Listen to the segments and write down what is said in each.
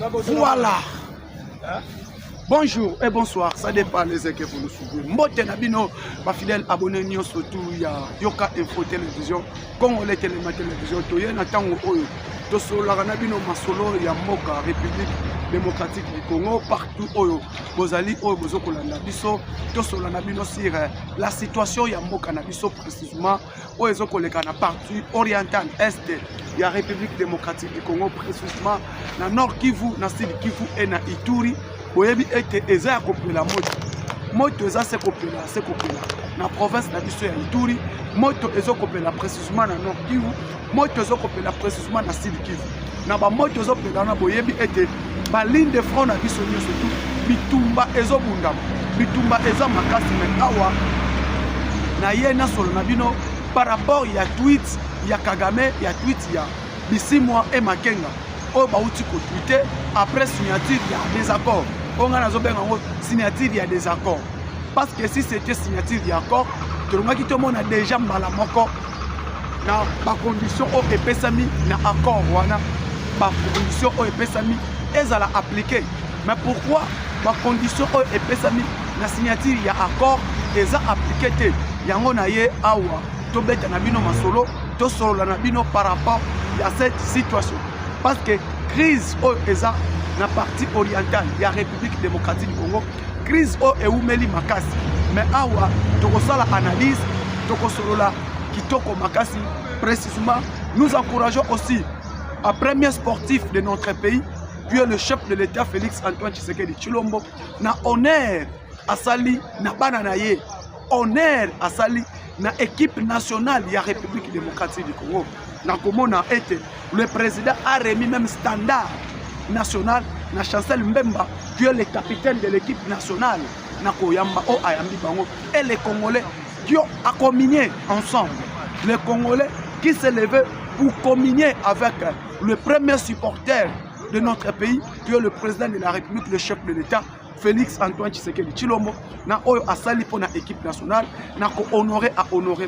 Voilà. Bonjour et bonsoir, ça dépend les équipes pour nous suivre. Mbote Nabino, ma fidèle abonné Nyon surtout, il y a Yoka Info Télévision, Congolais Télévision, Toyen Natango Oyo, Tosolo Nabino Masolo, il y a Moka, République démocratique du Congo, partout Oyo, Bozali Oyo, Bozoko Nabiso, Tosolo Nabino sur la situation, il y a Moka Nabiso précisément, Oyo Zoko Lekana partout, oriental, est, il y a République démocratique du Congo précisément, na Nord Kivu, na Sud Kivu et na Ituri. Boyebi ete eza ya kopela moto eza se kopela na province na biso ya Ituri, moto ezo kopela précisément na Nord Kivu, moto ezo kopela précisément na Sud Kivu. Na ba moto ezo kopela na boyebi ete ba ligne de front na biso nyonso tout bitumba ezo bundama, bitumba eza makasi me awa na ye na solo na bino par rapport ya tweet ya Kagame, ya tweet ya Bisimwa et Makenga oyo bauti ko tweeter après signature ya désaccord. On a signature, il y a des accords. Parce que si c'était signature, il y a accord, tout le monde a déjà mal à mon corps. Na ba condition au epesami na accord wana ba condition au epesami ezala appliquer. Mais pourquoi ba condition au epesami na signature il y a accord eza appliquer te yango na ye awa to beta na bino masolo to solo na bino par rapport à cette situation. Parce que crise au eza na partie orientale, il y a République démocratique du Congo, crise au eumeli makasi. Mais awa, tokosala analyse, tokosolola kitoko makasi. Précisément, nous encourageons aussi un premier sportif de notre pays, qui est le chef de l'État Félix Antoine Tshisekedi Tshilombo, na honneur à Sali, na bananaye, honneur à Sali, na équipe nationale, il y a République démocratique du Congo. Na komona été, le président a remis même standard national na Chancel Mbemba qui est le capitaine de l'équipe nationale na Koyamba o Ayambi Bango et les Congolais qui ont communié ensemble, les Congolais qui se levaient pour communier avec le premier supporter de notre pays qui est le président de la République, le chef de l'État Félix Antoine Tshisekedi Tshilombo na oyo asali pour na équipe nationale na ko honorer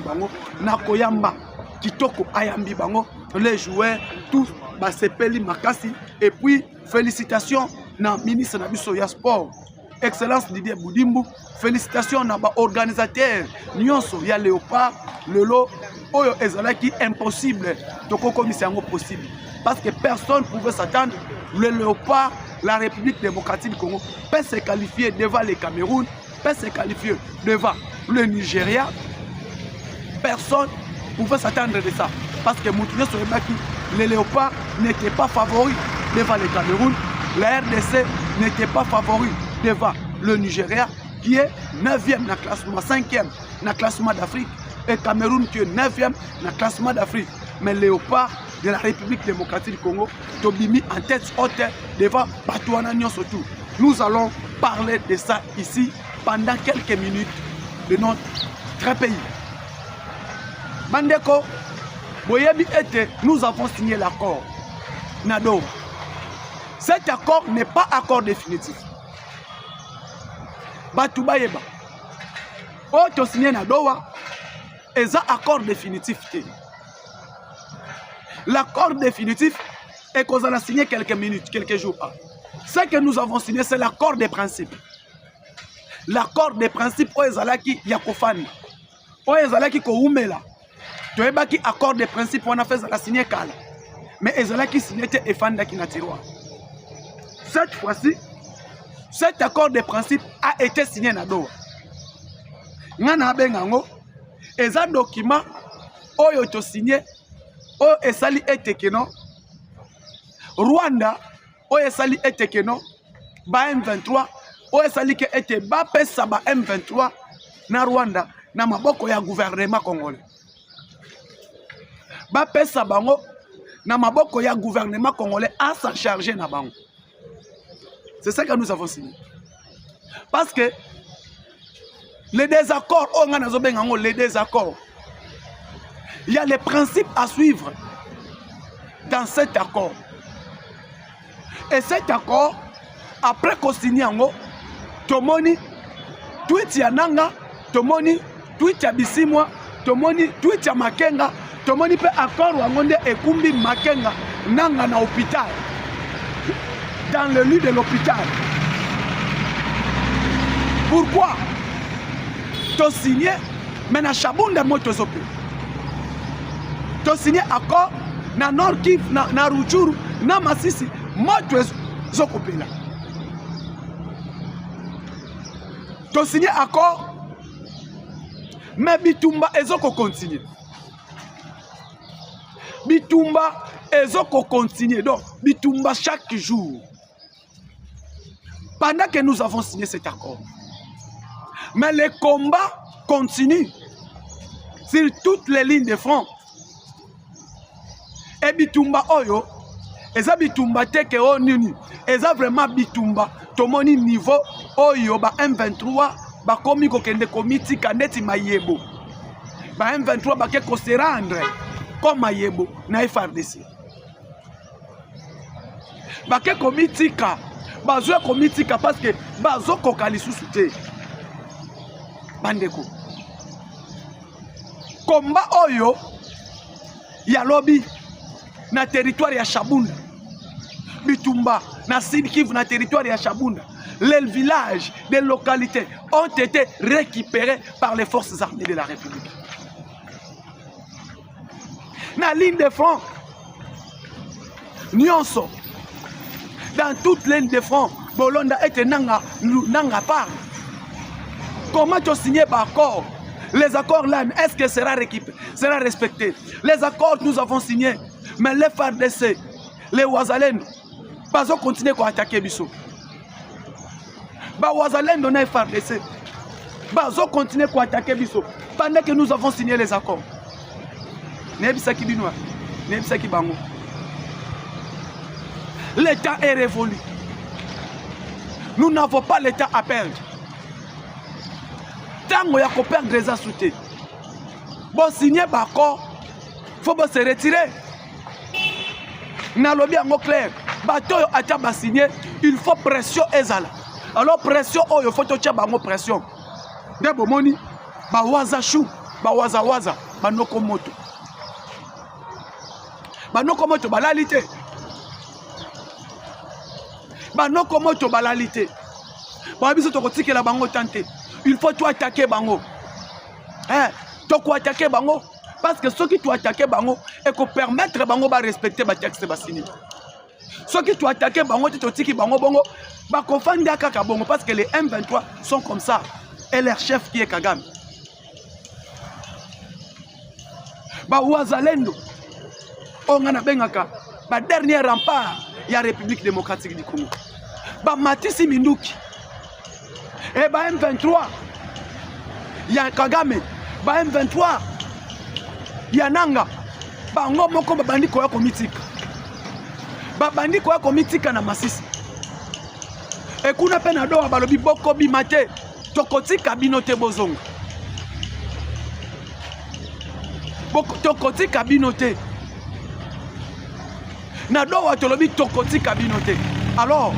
Bango na Koyamba kitoko Ayambi Bango les joueurs tous basepeli makasi. Et puis félicitations na ministre na biso ya sport Excellence Didier Boudimbu, félicitations na ba organisateur nyonso ya Léopard lelo oyo ezalaki impossible toko komisa yango possible parce que personne pouvait s'attendre le Léopard, la République démocratique du Congo peut se qualifier devant le Cameroun, peut se qualifier devant le Nigeria. Personne pouvait s'attendre de ça parce que Moutounier Sorebaki, les Léopards n'étaient pas favoris devant le Cameroun, la RDC n'était pas favori devant le Nigeria qui est 9e dans le classement, 5e dans le classement d'Afrique et Cameroun qui est 9e dans le classement d'Afrique. Mais Léopard de la République démocratique du Congo, Tobimi en tête haute devant Batouana Nyon surtout. Nous allons parler de ça ici pendant quelques minutes de notre très pays. Bandeko, Boyebi ete, nous avons signé l'accord. Nado. Cet accord n'est pas accord définitif. Batoubayeba. Oto signé Nadowa. Et ça accord définitif. L'accord définitif est qu'on a signé quelques minutes, quelques jours. Ce que nous avons signé, c'est l'accord des principes. L'accord des principes, Oezalaki Yakofani. Oezalaki Koumela. Tu as qui accord de principe on a fait la signer Kala. Mais Ezala qui signait et Fanda qui n'a tiroir. Cette fois-ci, cet accord de principe a été signé à Doha. Nana Bengango, et un document, Oyo to signé, Oyo Esali et Tekeno, Rwanda, Oyo Esali et Tekeno, Ba M23, Oyo Esali qui était Bapé Saba M23, na Rwanda, na maboko ya gouvernement congolais. Bapesa bango na maboko ya gouvernement congolais à s'en charger na bango. C'est ça que nous avons signé. Parce que les désaccords, les désaccords, il y a les principes à suivre dans cet accord. Et cet accord, après qu'on signe, Tomoni, tweet ya Nanga, Tomoni, tweet ya Bisimwa, Tomoni, tweet ya Makenga, Tomoni pe accord wangonde ekumbi Makenga Nanga na hôpital. dans le lit de l'hôpital. Pourquoi? Tu as signé, mais na Shabunda moi tu zopé. Tu as signé accord na Nord Kivu, na Rutshuru, na Masisi, moi tu zokopé là. Tu as signé accord, mais Bitumba ezoko continue. Bitumba ezoko continue. Donc Bitumba chaque jour. Pendant que nous avons signé cet accord. Mais les combats continuent sur toutes les lignes de front. Et Bitumba Oyo, eza Bitumba teke o nini, eza vraiment Bitumba, tomoni niveau Oyo, ba M23, ba komi kokende komiti kandeti mayebo. Ba M23 ba keko se rendre comme mayebo na FARDC. Ba ke komitika, ba zo komitika parce que ba zo kokali susute. Bandeko. Combat Oyo, ya lobby na territoire ya Shabunda. Bitumba na Sud Kivu na territoire ya Shabunda. Les villages, les localités ont été récupérés par les forces armées de la République. Na ligne de front, Nyonso, dans toute ligne de front, Bolonda et Nanga part. Comment tu as signé par accord? Les accords là, est-ce que sera respecté? Les accords que nous avons signés, mais les FARDC, les Wazalendo, pas ont continué à attaquer Bissot. Bah Wazalendo n'a FARDC, pas ont continué à attaquer Bissot pendant que nous avons signé les accords. Nebisaki Binois, Nebisaki Bango. L'État est révolu. Nous n'avons pas l'État à perdre. Tant qu'il y a perdre des assoutés. Bon, signer d'accord, il faut se retirer. Dans le bien clair, bateau a signé, il faut pression ezala. Alors pression, il faut que pression. Debo moni, ba waza chou, ba waza waza, ba nokomoto. Ba nokomoto balalité. Ba nokomoto balalité. Ba biso to kotike la bango tante. Il faut tout attaquer bango. Hein, tu attaquer bango parce que ceux qui tu attaquer bango et que permettre bango ba respecter ba texte ba signé. Ceux qui tu attaquer bango tu tiki bango bango ba confondre kaka bango parce que les M23 sont comme ça et leur chef qui est Kagame. Ba Wazalendo on a bengaka ba dernier rempart ya République démocratique du Congo. Ba Matisi Minduki. Et bah M23, il y a Kagame, bah M23, il y a Nanga, bah on moko bandi koya komitika, bah bandi koya komitika na Masisi. Et kuna pena doa balobi boko bimate, tokotika binote bozonga. Boko tokotika binote. Na doa tolobi tokotika binote. Alors,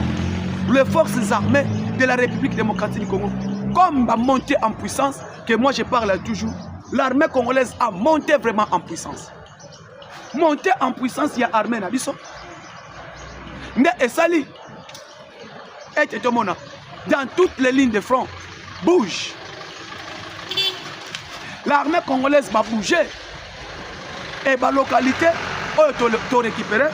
les forces armées de la République démocratique du Congo, comme va monter en puissance, que moi je parle toujours, l'armée congolaise a monté vraiment en puissance. Monter en puissance, il y a l'armée Nabiso. Et Sali, et Tomona, dans toutes les lignes de front, bouge. L'armée congolaise va bouger. Et la localité, auto récupérée.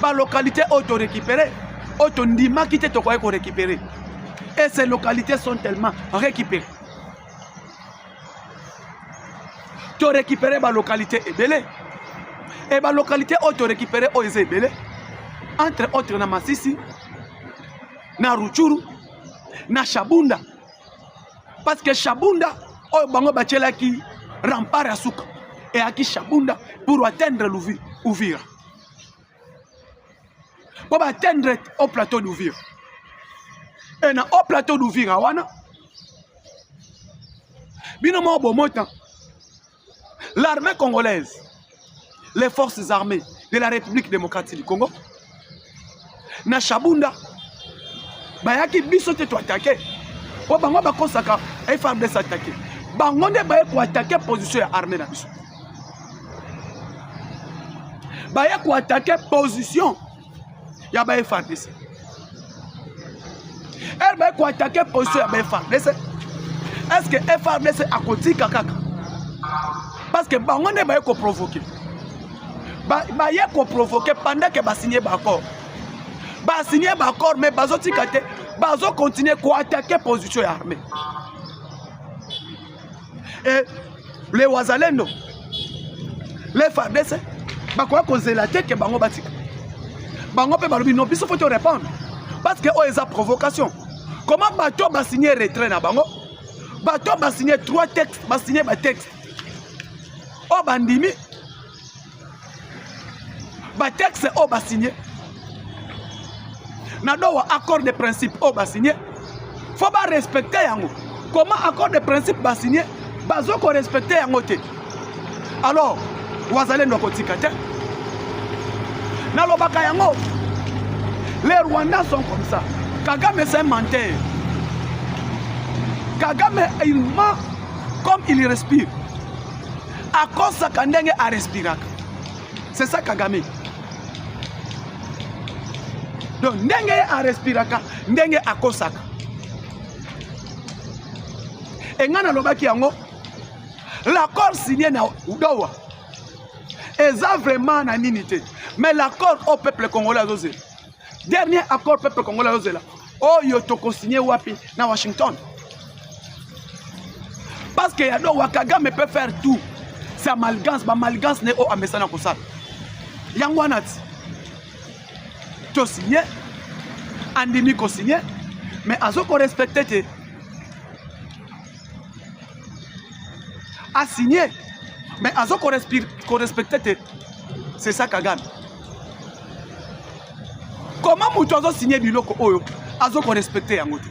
La localité, auto récupérée. Otondima qui te récupérer. Et ces localités sont tellement récupérées. Tu récupères la localité Ebele. Et la localité auto récupérée au Ebele. Entre autres na Masisi, na Rutshuru, na Shabunda. Parce que Shabunda, au bango bachela qui rempart à Souka. Et à qui Shabunda pour atteindre l'Ouvira. Pour atteindre au plateau d'Ouvira. Et dans au plateau d'Ouvira, l'armée congolaise, les forces armées de la République démocratique du Congo, na Shabunda, bayaki biso te to attaquer. Po bango bakosaka FARDC s'attaquer. Bango ne baye ko attaquer position ya armée na biso. Baye ko attaquer position ya ba FARDC. Elle va quoi attaquer position ya ba FARDC. Est-ce que FARDC a kotika kaka? Parce que bango ne ba ko provoquer. Ba ye ko provoquer pendant que ba signer ba accord. Ba signer ba accord mais bazo tikate, bazo continuer ko attaquer position armée. Et les Wazalendo, les FARDC, ba quoi causer la tête que bango batika. Bango pe balobi non, biso faut te répondre. Parce que oh eza provocation. Comment bato ba signer retrait na bango? Bato ba signer 3 textes, ba signer ba texte. Oh bandimi. Ba texte oh ba signer. Na do accord de principe oh ba signer. Faut ba respecter yango. Comment accord de principe ba signer? Bazo ko respecter yango te. Alors, Wazalendo kotika te. Na lobaka yango. Les Rwandais sont comme ça. Kagame c'est un menteur. Kagame il ment comme il respire. À cause de Kandenge a respiré. C'est ça Kagame. Donc Ndenge a respiré, Ndenge a kosaka. Et ngana lobaki yango. L'accord signé na Udowa. Eza vraiment na ninité. Mais l'accord au peuple congolais azozé. Dernier accord peuple congolais azozé là. Oh yo toko signé wapi na Washington. Parce que yado Wakagame peut faire tout. C'est amalgance, malgance ne o amesana ko ça. Yango anati. To signé andimi ko signé mais azoko respecter te. A signé mais azoko respecter. C'est ça Kagame. Comment mutozo signé biloko oyo azoko respecter yango te.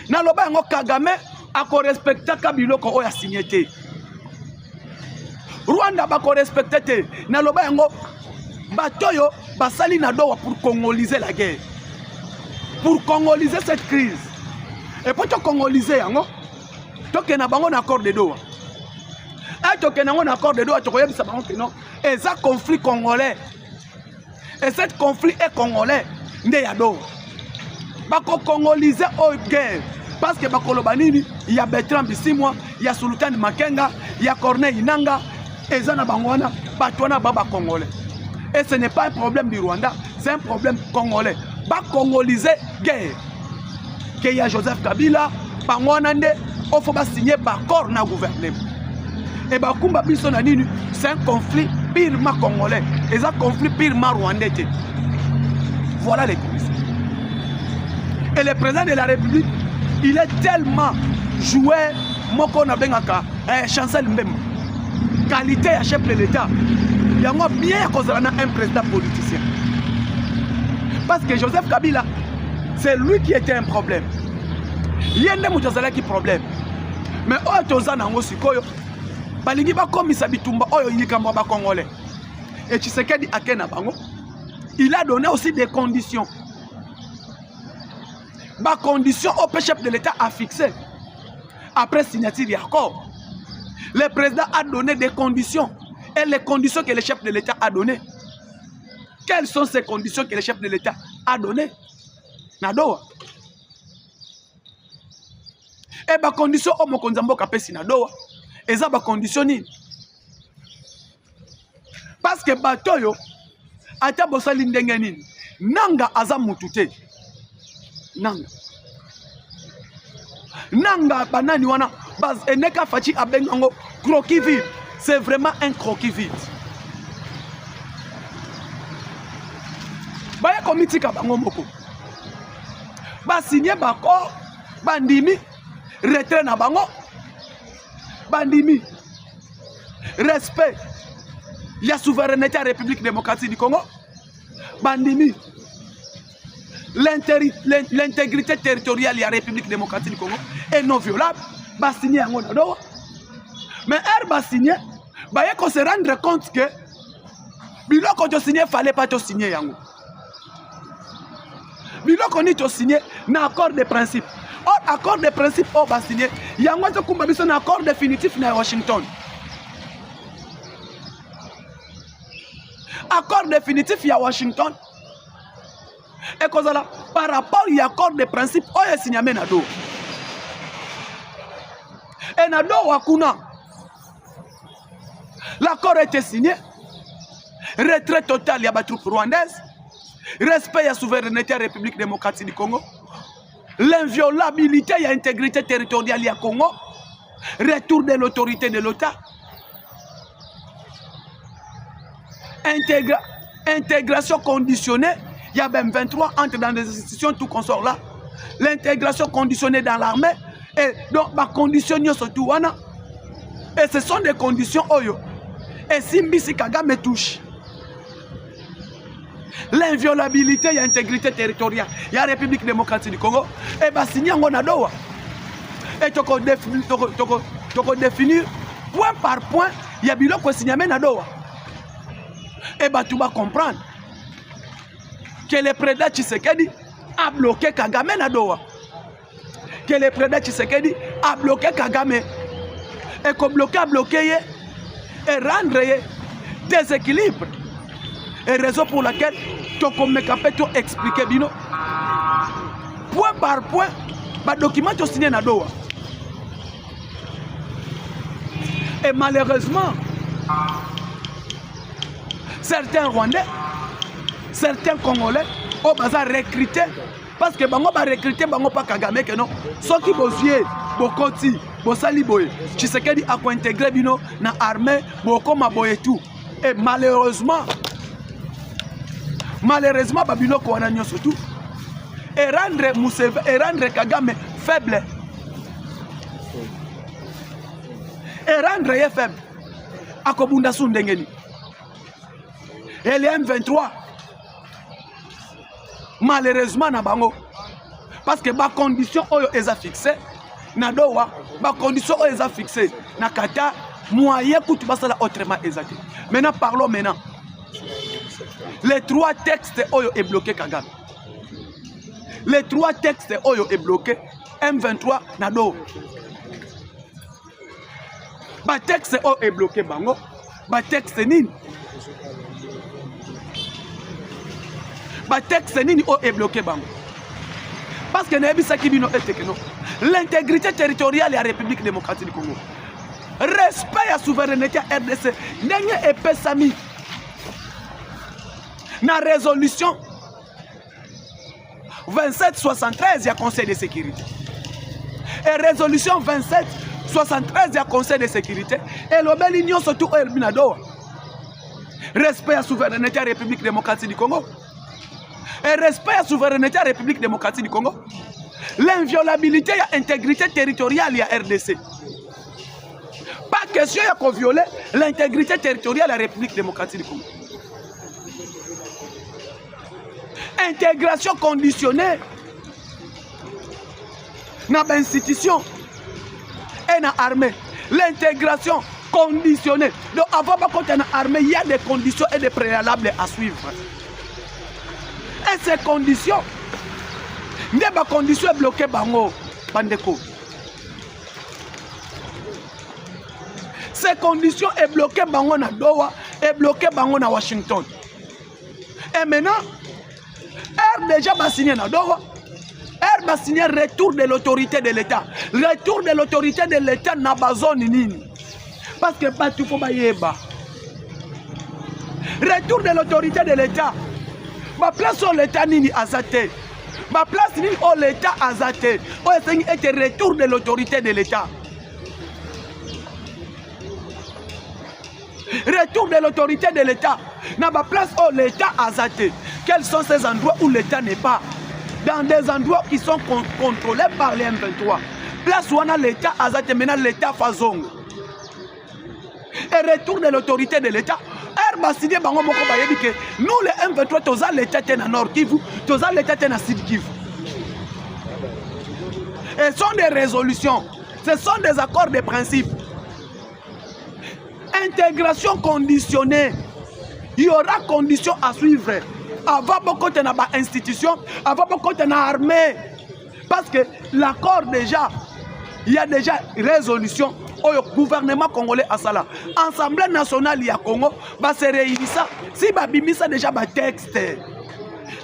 Na loba yango Kagame ako respecter ka biloko oyo a signé te. Rwanda ba ko respecter te. Na loba yango batoyo basali na dowa pour congoliser la guerre. Pour congoliser cette crise. Et pour te congoliser yango toke na bango na accord de Doha. Et toke na bango na accord de Doha, toke yebisa bango que non. Et ça conflit congolais. Et cet conflit est congolais. Nde ya Doha. Bako congoliser au guerre. Parce que bakolo banini, il y a Bertrand Bisimwa, il y a Sultan Makenga, il y a Corneille Inanga, et ça na bangwana, batwana baba congolais. Et ce n'est pas un problème du Rwanda, c'est un problème congolais. Ba congoliser guerre. Que y a Joseph Kabila, bangwana nde il faut signer par corps na gouvernement. Et bah kumba biso na nini, c'est un conflit purement congolais. Et ça conflit purement rwandais. Voilà les commissaires. Et le président de la République, il est tellement joué, moko na bengaka Chancel Mbemba. Qualité à chef de l'État. Il y a bien kozala un président politicien. Parce que Joseph Kabila, c'est lui qui était un problème. Il y a un qui problème. Mais oyo tozana ngo sikoyo balingi ba komisa bitumba oyo yikambo ba congolais. Et Tshisekedi akena bango. Il a donné aussi des conditions. Ba conditions au chef de l'État a fixé. Après signature d'accord. Le président a donné des conditions. Et les conditions que le chef de l'État a données. Quelles sont ces conditions que le chef de l'État a données? Nadoa. Et ba condition o mokonzambo kapesi na doa eza ba condition ni parce que batoyo ata bosali ndenge nini nanga aza mutute nanga banani wana baz eneka fachi abengango croquis vide. C'est vraiment un croquis vide. Baya komitika bango moko ba signer bako bandimi retrait na bango bandimi respect la souveraineté à la République démocratique du Congo bandimi l'intégrité territoriale de la République démocratique du Congo est non violable ba signer yango na doa mais elle ba signer ba yeko se rendre compte que biloko to signer fallait pas to signer yango biloko ni to signer na accord de principe. Or, accord de principe, on va signer. Il y a un accord définitif à Washington. Accord définitif à Washington. Et kozala par rapport à l'accord de principe oyo signamé na do. Et na do wakuna l'accord a été signé. Retrait total ya ba troupes rwandaises. Respect à la souveraineté de la République démocratique du Congo. L'inviolabilité et l'intégrité territoriale du Congo. Retour de l'autorité de l'État. Intégration conditionnée. Il y a même 23 entre dans des institutions, tout consort là. L'intégration conditionnée dans l'armée. Et donc, ma condition surtout. Et ce sont des conditions oyo. Et si Mbisi Kagame touche. L'inviolabilité et l'intégrité territoriale. Il y a la République démocratique du Congo. Et bien, signé en Gonadoa. Et tu définir point par point, il y a bilo qui signé en Nadoa. Et bien, tu vas comprendre que le président Tshisekedi a bloqué Kagame Nadoa. Que le président Tshisekedi a bloqué Kagame. Et que bloqué a bloqué et rendre des équilibres. Et raison pour laquelle tu as expliqué bino point par point les documents sont signés na Doha. Et malheureusement certains Rwandais, certains Congolais ont recruté parce que bango ba recruter bango pas Kagame que non ceux qui bozier bokoti bosali boye Tshisekedi a ko intégrer bino na armée boko maboye tout. Et malheureusement babino ko wana nyoso tout et rendre Kagame faible et rendre ye faible akobunda su ndengeni et les M23 malheureusement na bango parce que ba condition oyo eza fixé na Doha ba condition oyo eza fixé na Qatar moyen kutu basala autrement exact. Maintenant parlons maintenant. Les trois textes oyo est bloqué Kagame. Les trois textes oyo est bloqué M23 na Doha. Ba texte oyo est bloqué bango. Ba texte nini? Ba texte nini oyo est bloqué bango. Parce que n'ebisa kibino etekeno. L'intégrité territoriale de la République démocratique du Congo. Respect à la souveraineté RDC. N'est épais sami. Na résolution 2773, il y a Conseil de sécurité. Et résolution 2773, il y a Conseil de sécurité. Et l'Obel Union surtout El Binado. Respect à la souveraineté à la République démocratique du Congo. Et respect à la souveraineté à la République démocratique du Congo. L'inviolabilité et l'intégrité territoriale, il y a RDC. Pas question de violer l'intégrité territoriale de la République démocratique du Congo. Intégration conditionnée dans l'institution et dans l'armée. L'intégration conditionnée. Donc avant de dans l'armée, il y a des conditions et des préalables à suivre. Et ces conditions, des conditions bloquées bango bandeko. Ces conditions est bloquées bango na Doha et bloquées bango na Washington. Et maintenant, déjà signé na Doha. Va signer retour de l'autorité de l'État. Retour de l'autorité de l'État na bazone nini. Parce que pas tout faut bayeba. Retour de l'autorité de l'État. Ma place au l'État nini azate. Ma place nini au l'État azate. O est retour de l'autorité de l'État. Retour de l'autorité de l'État. Na ma place au l'État azate. Quels sont ces endroits où l'État n'est pas? Dans des endroits qui sont contrôlés par les M23. Place où on a l'État azate, maintenant l'État fazong. Et retour de l'autorité de l'État. Nous les M23, tous l'État est dans Nord Kivu, tous l'État est dans Sud Kivu. Et ce sont des résolutions, ce sont des accords de principe. Intégration conditionnée. Il y aura conditions à suivre. Avant beaucoup de institutions, avant beaucoup de armée. Parce que l'accord déjà, il y a déjà résolution au gouvernement congolais à Sala. Assemblée nationale il y a Congo, va se réunir ça. Si babimisa déjà ba texte.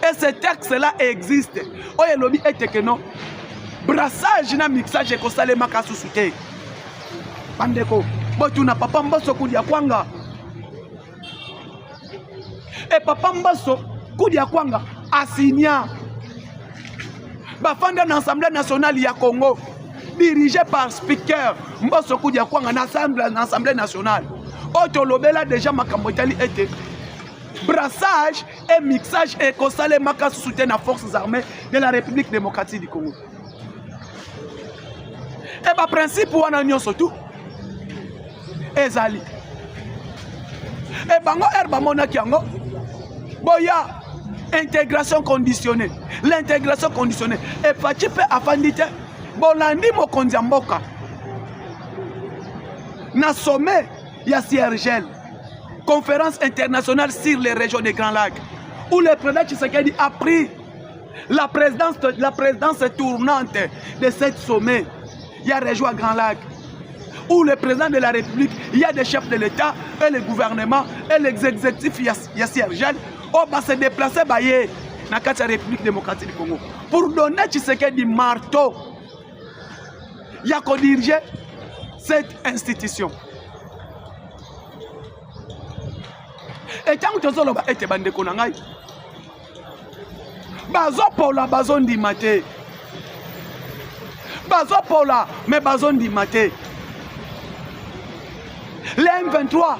Et ce texte-là existe. Oye lobby était que non. Brassage na mixage et kosale makasu soute. Bandeko, botu na papa mbaso kudia kwanga. Et papa mbaso kudia kwanga asigna. Bafanda na l'Assemblée nationale ya Congo, dirigé par speaker mbaso kudia kwanga na l'Assemblée nationale. Oto lobela déjà makambo itali était brassage et mixage et kosale makasu soute na forces armées de la République démocratique du Congo. Et bah principe wana nyonso tout ezali et bango herba monaki yango boya intégration conditionnée. L'intégration conditionnée et fachi pe afandite bolandi mokonzi mboka na sommet ya CIRGL, conférence internationale sur les régions des Grands Lacs, où le président Tshisekedi a pris la présidence tournante de cette sommet. Il y a région à Grand Lac, où le président de la République, il y a des chefs de l'État, et le gouvernement, et l'exécutif, il y a CIRGL, on va se déplacer dans la République démocratique du Congo. Pour donner Tshisekedi marteau, il y a qu'on dirige cette institution. Et tant que tu as été bandé konangai, bazo pola bazon di mate. Bazo pola mais bazon di mate. L'M23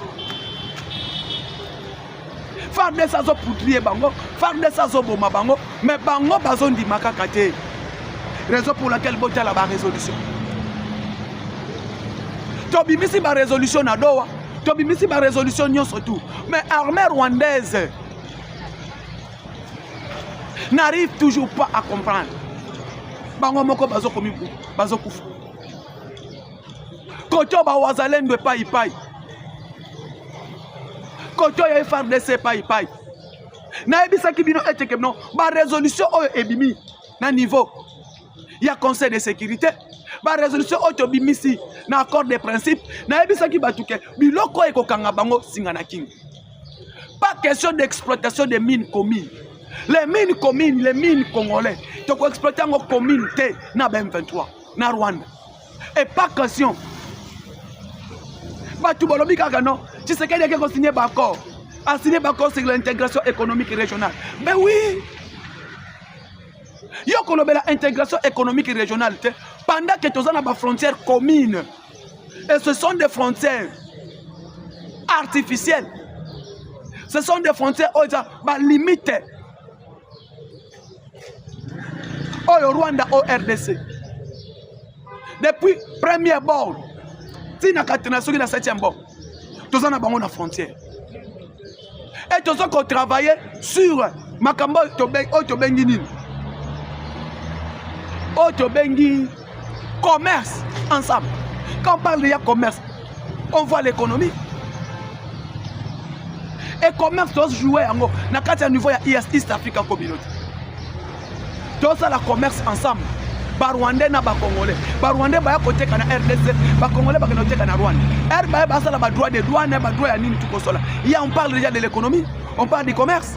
faire des sazo poudrier bango, faire des sazo boma bango, mais bango bazon di makakate. Raison pour laquelle bota la résolution. Tobi misi ba résolution na doa. Tobi misi ba résolution nyon surtout. Mais l'armée rwandaise n'arrive toujours pas à comprendre. Bango moko bazo komi bazo kufu. Koto ba wazalendo pa ipai. Koto ya FARDC pa ipai. Na ebisa kibino eteke non ba résolution oyo ebimi na niveau. Il y a conseil de sécurité. Ba résolution oyo bimisi na accord de principe. Na ebisa ki batuke biloko ekokanga bango singana king. Pas question d'exploitation des mines communes. Les mines communes, les mines congolais, tu peux exploiter en communauté na M23, na Rwanda. Et pas question. Tu sais qu'il y a quelqu'un qui a signé d'accord. A signé d'accord sur l'intégration économique régionale. Mais oui. Il y a l'intégration économique régionale pendant que tu as des frontières communes. Et ce sont des frontières artificielles. Ce sont des frontières limitées. Au Rwanda, au RDC. Depuis le premier bord, si nous avons le 7e bord, nous avons la frontière. Et nous avons travaillé sur Makambo commerce ensemble. Quand on parle de commerce, on voit l'économie. Et commerce doit jouer à niveau de East Africa Community. Tout ça, la commerce ensemble. Barwandais na Congolais. Barwandais ba côté kana RDC, ba Congolais ba côté kana Rwanda. RBA ba ça la droit de douane, ba droit ya nini tout ça. On parle déjà de l'économie, on parle du commerce.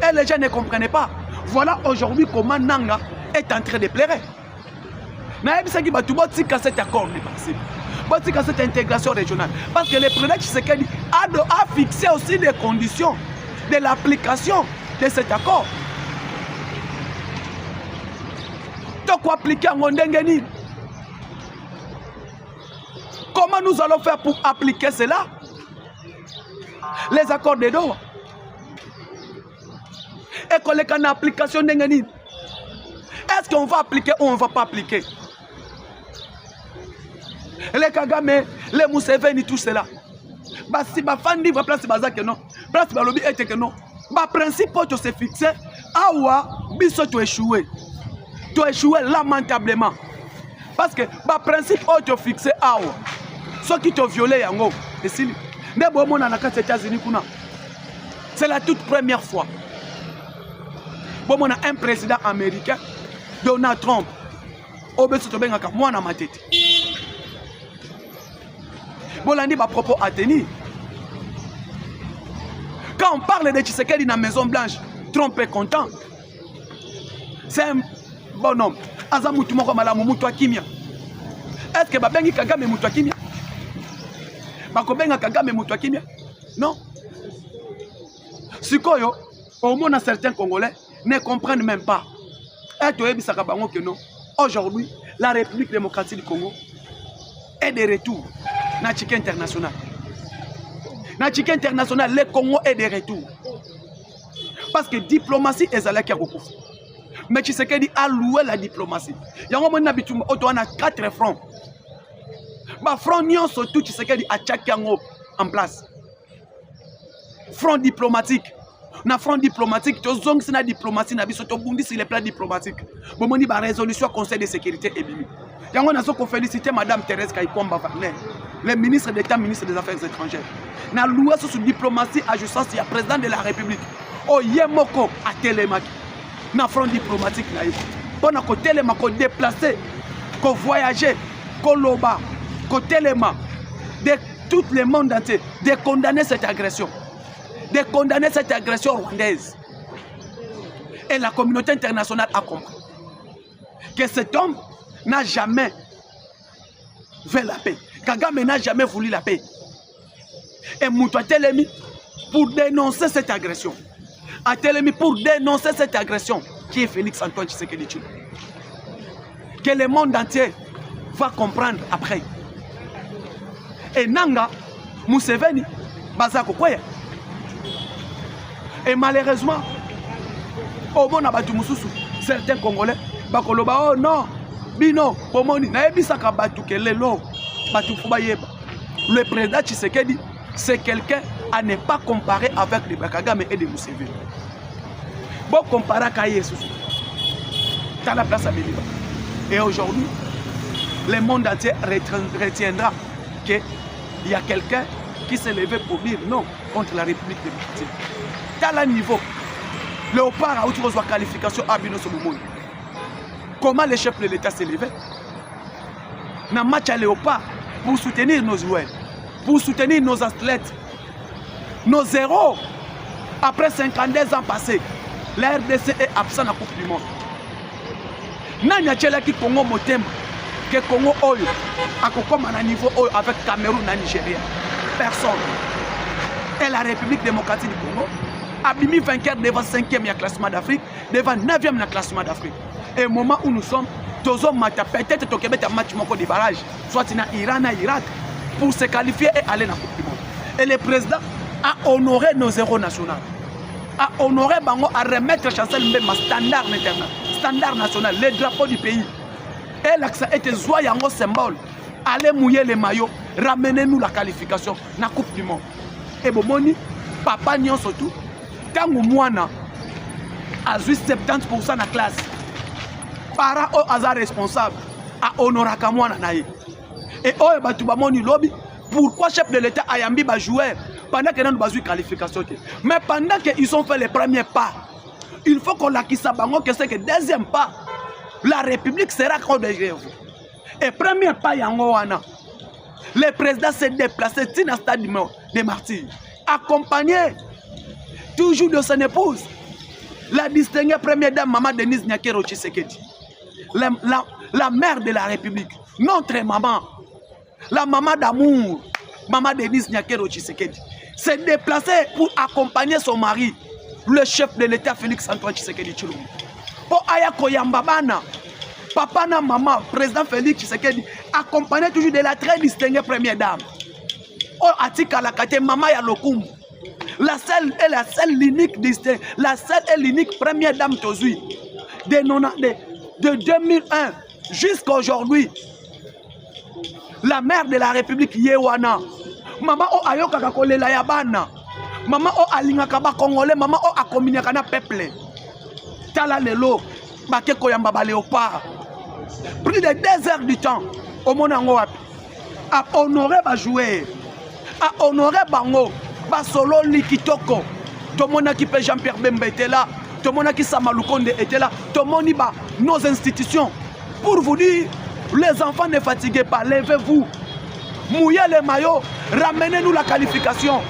Et les gens ne comprennent pas. Voilà aujourd'hui comment Nanga est en train de pleurer. Na ebisa ki batu botika cet accord de principe. Botika cette intégration régionale parce que le président Tshisekedi a fixé aussi des conditions de l'application de cet accord. Quoi appliquer en Mondengeni? Comment nous allons faire pour appliquer cela? Les accords de Doha. Et qu'on les a application d'Engeni. Est-ce qu'on va appliquer ou on ne va pas appliquer? Les Kagame, les Museveni, tout cela. Bah si ma fan livre place baza que non, place ba lobby était que non. Bah principe pour se fixer, awa biso tu échoué. Tu as échoué lamentablement. Parce que le principe est fixé à ceux qui t'ont violé, c'est la toute première fois. On a un président américain, Donald Trump, moi dans ma tête. Bon, on a dit propos à tenir. Quand on parle de Tshisekedi dans la Maison Blanche, Trump est content. C'est un bonhomme. Aza mutu moko malamu mutu akimia. Est-ce que babengi Kagame mutu akimia? Bakobenga Kagame mutu akimia? Non. Sikoyo, au moins certains Congolais ne comprennent même pas. Et tu es bango que non. Aujourd'hui, la République démocratique du Congo est de retour dans le Tchèque international. Dans le Tchèque international, le Congo est de retour. Parce que diplomatie est à la beaucoup. Mais tu sais qu'il dit allouer la diplomatie. Il y a un moment où on a 4 fronts. Le front nion surtout, tu sais qu'il dit à chaque en place. Front diplomatique. Na front diplomatique, tu zong c'est la diplomatie, na biso to bundi sur les plans diplomatiques. Bon moni ba résolution Conseil de sécurité et bimi. Yango na so ko féliciter Madame Thérèse Kaikomba Wagner, le ministre d'État, ministre des Affaires étrangères. Na loué sur diplomatie à justice, il y a président de la République. Oh yemoko a télémaki. Na front diplomatique na yo. Pona ko téléma ko déplacer, ko voyager, ko loba, ko téléma de tout le monde entier de condamner cette agression. De condamner cette agression rwandaise. Et la communauté internationale a compris que cet homme n'a jamais fait la paix. Kagame n'a jamais voulu la paix. Et Moutou Telemi pour dénoncer cette agression. A Telemi pour dénoncer cette agression qui est Félix Antoine Tshisekedi Tshilombo. Que le monde entier va comprendre après. Et Nanga, Museveni, Bazako Kwaya. Et malheureusement, au monde a battu Moussoussou, certains Congolais, Bakoloba, oh non, Bino, Pomoni, Naebisaka Batu Kelelo, Batu Fubayeba. Le président Tshisekedi, c'est quelqu'un à ne pas comparer avec les Kagame et les Museveni. Bon, comparer à Kaye Soussou. T'as la place à Béliba. Et aujourd'hui, le monde entier retiendra qu'il y a quelqu'un qui s'est levé pour dire non contre la République démocratique. Dans le niveau, Léopard a eu une qualification à Bino Solomon. Comment le chef de l'État s'est levé? Dans le match à Léopard, pour soutenir nos joueurs, pour soutenir nos athlètes, nos héros. Après 52 ans passés, la RDC est absent de la Coupe du Monde. Nanya Tchelaki Congo Motem, que Congo Oyo, a comme un niveau Oyo avec Cameroun et Nigeria. Personne. Et la République démocratique du Congo a mis vainqueur devant 5e classement d'Afrique, devant 9e classement d'Afrique. Et au moment où nous sommes, peut-être que tu as un match de barrage, soit dans Iran et Irak, pour se qualifier et aller dans la Coupe du Monde. Et le président a honoré nos héros nationaux. A honoré Bango, à remettre Chancel Mbemba standard national, le drapeau du pays. Et l'accès était un symbole. Allez mouiller les maillots, ramenez-nous la qualification dans la Coupe du Monde. Et Bomoni, papa Nyon surtout, quand Moumouana a 70% de la classe, para o hasard responsable, a honoré Kamouana naïe. Et oh, Batubamoni lobby, pourquoi chef de l'État a yambi ba joueur pendant que nous avons une qualification? Mais pendant qu'ils ont fait les premiers pas, il faut qu'on l'acquise à Bango que c'est que deuxième pas, la République sera contre derrière vous. Et premier pas, Yangoana, le président s'est déplacé dans le stade des Martyrs, accompagné toujours de son épouse, la distinguée première dame, Maman Denise Nyakero Tshisekedi, la mère de la République, notre maman, la maman d'amour, Maman Denise Nyakero Tshisekedi, s'est déplacée pour accompagner son mari, le chef de l'État Félix Antoine Tshisekedi Tshilombo. Pour Ayako Yambabana, papa na maman, président Félix Tshisekedi, accompagné toujours de la très distinguée première dame. Oh, Atika Lakate, maman Yalokum, la seule et la seule l'unique distinguée, la seule et l'unique première dame Tozui, de 2001 jusqu'à aujourd'hui. La mère de la République Yewana, maman o ayoka kakole la yabana, maman o alinga kaba congolais, maman o akomina kana peuple. Tala lelo, bake koyamba ba léopard. Plus de 2 heures du temps, au monango wapi, a honoré ba jouer, a honoré bango, ba solo likitoko. Tout le monde qui peut Jean-Pierre Bemba était là, tout le monde qui Samaloukonde était là, tout le monde bat nos institutions pour vous dire. Les enfants ne fatiguez pas, levez-vous, mouillez les maillots, ramenez-nous la qualification.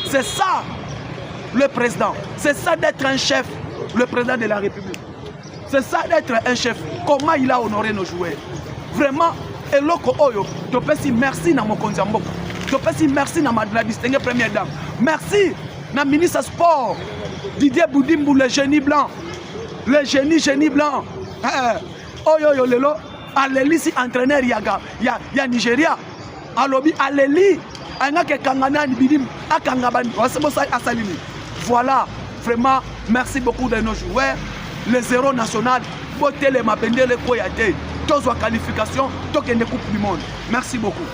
C'est ça le président, c'est ça d'être un chef le président de la République. C'est ça d'être un chef. Comment il a honoré nos joueurs. Vraiment, eloko oyo, je peux dire merci à mon Konzamboka. Je peux dire merci à la distinguée première dame. Merci à ministre sport, Didier Boudimbu, le génie blanc. Le génie blanc. Oyo lelo, Aleli si entraîneur ya Nigeria. Alobi Aleli, Angake Kanganani Bidim, Akangabani, Asalimi. Voilà, vraiment, merci beaucoup de nos joueurs. Les héros nationaux, Boté les Mapende, les Koyate, tous en qualification, tous en Coupe du Monde. Merci beaucoup.